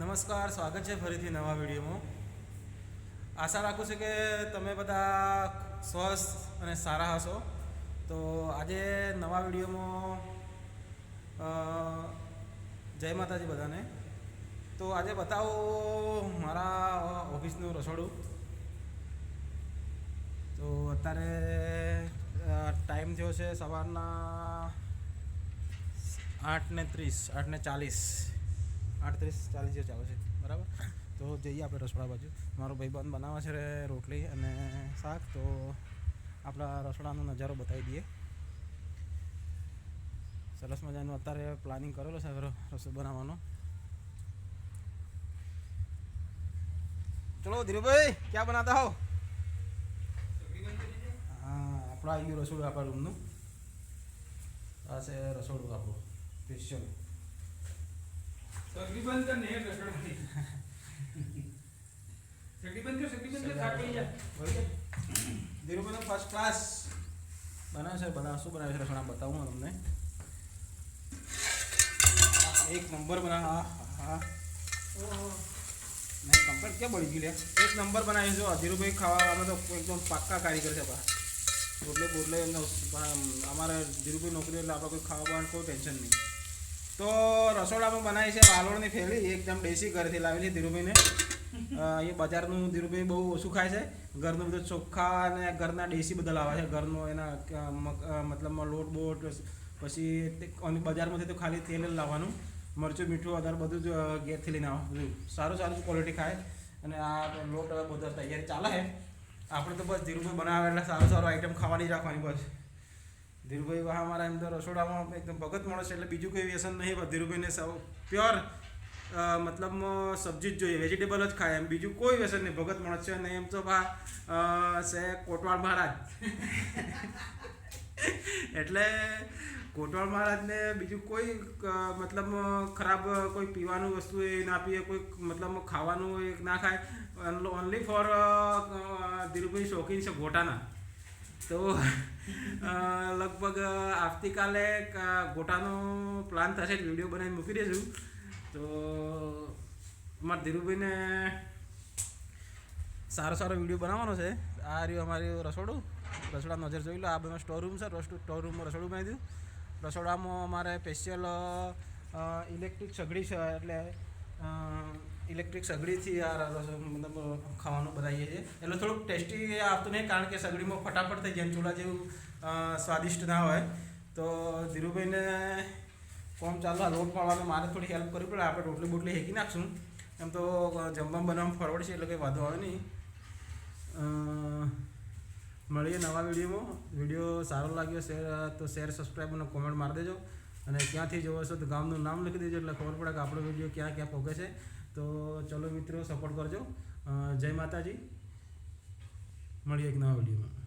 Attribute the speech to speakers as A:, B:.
A: નમસ્કાર, સ્વાગત છે ફરીથી નવા વિડીયોમાં. આશા રાખું છું કે તમે બધા સ્વસ્થ અને સારા હશો. તો આજે નવા વિડીયોમાં જય માતાજી બધાને. તો આજે બતાવો મારા ઓફિસનું રસોડું. તો અત્યારે ટાઈમ થયો છે સવારના 8:30 8:40 8:30 ચાલે છે, બરાબર. તો જઈએ આપણે રસોડા બાજુ. મારો ભાઈબંધ બનાવે છે રોટલી અને શાક. તો આપણા રસોડાનો નજારો બતાવી દઈએ. સરસ મજાનું અત્યારે પ્લાનિંગ કરેલો છે રસોઈ બનાવવાનો. ચલો ધીરુભાઈ, ક્યાં બનાતા હો? હા, આપણા આવી ગયું રસોડું આપણા રૂમનું. આ છે રસોડું આપણું સ્પેશિયલ.
B: तकरीबन का नहीं है रसोड़ा तकरीबन का काट लिया
A: ધીરુભાઈનો ફર્સ્ટ ક્લાસ બનાવે છે. શું બનાવે છે રસોડા બતાવું તમને. એક નંબર બનાવે. હા નહીં, કમ્પ્લીટ ક્યાં બળી ગયું લે. એક નંબર બનાવી છે ધીરુભાઈ. ખાવામાં તો એકદમ પાક્કા કારીગર છે. બોટલે અમારે ધીરુભાઈ નોકરી એટલે આપણે કોઈ ખાવા બાવાનું કોઈ ટેન્શન નહીં. તો રસોડામાં બનાવી છે વાલોળની ફેવરી. એકદમ દેશી ઘરેથી લાવેલી ધીરુભાઈને. એ બજારનું ધીરુભાઈ બહુ ઓછું ખાય છે. ઘરનું બધું ચોખ્ખા અને ઘરના દેશી બધા લાવે છે. ઘરનો એના મતલબમાં લોટ બોટ પછી બજારમાંથી તો ખાલી તેલ જ લાવવાનું. મરચું મીઠું વધારે બધું જ ઘેરથી લઈને આવે. બધું સારું ક્વોલિટી ખાય. અને આ લોટ બધા તૈયારી ચાલે છે. આપણે તો બસ ધીરુભાઈ બનાવે એટલે સારું આઈટમ ખાવાની જ રાખવાની બસ. ધીરુભાઈ વાહ અમારા એમ તો રસોડામાં એકદમ ભગત માણસ છે એટલે બીજું કોઈ વ્યસન નહીં. ધીરુભાઈને પ્યોર મતલબમાં સબ્જી જ જોઈએ, વેજીટેબલ જ ખાય. એમ બીજું કોઈ વ્યસન નહીં. ભગત માણસ છે. નહીં એમ તો છે કોટવાળ મહારાજ એટલે કોટવાળ મહારાજને બીજું કોઈ મતલબ ખરાબ કોઈ પીવાનું વસ્તુ એ ના પીએ, કોઈ મતલબ ખાવાનું એ ના ખાય. ઓનલી ફોર ધીરુભાઈ શોખીન છે ગોટાના. તો લગભગ આવતીકાલે ગોટાનો પ્લાન થશે. વિડીયો બનાવીને મૂકી દઈશું. તો અમારા ધીરુભાઈને સારો વિડીયો બનાવવાનો છે. આ રહ્યું અમારું રસોડા નજર જોઈ લો. આ બધો સ્ટોર રૂમ છે. સ્ટોર રૂમમાં રસોડું બનાવી દીધું. રસોડામાં અમારે સ્પેશિયલ ઇલેક્ટ્રિક સગડી છે. એટલે ઇલેક્ટ્રિક સગડીથી આ મતલબ ખાવાનું બનાવીએ છીએ. એટલે થોડુંક ટેસ્ટી આવતું નહીં, કારણ કે સગડીમાં ફટાફટ થઈ જાય. ચૂલા જેવું સ્વાદિષ્ટ ના હોય. તો ધીરુભાઈને કોમ ચાલુ લોટ પાડવાનું મારે થોડી હેલ્પ કરવી પડે. આપણે રોટલી બોટલી હેકી નાખશું. એમ તો જમવા બનાવવામાં ફોરવર્ડ છે એટલે કંઈ વાંધો આવે નહીં. મળીએ નવા વિડીયોમાં. વિડીયો સારો લાગ્યો તો શેર, સબસ્ક્રાઈબ અને કોમેન્ટ મારી દેજો. અને ક્યાંથી જોવો છો તો ગામનું નામ લખી દેજો એટલે ખબર પડે કે આપણો વિડીયો ક્યાં પહોંચે છે. તો ચલો મિત્રો, સપોર્ટ કરજો. જય માતાજી. મળીએ એક નવા વિડીયોમાં.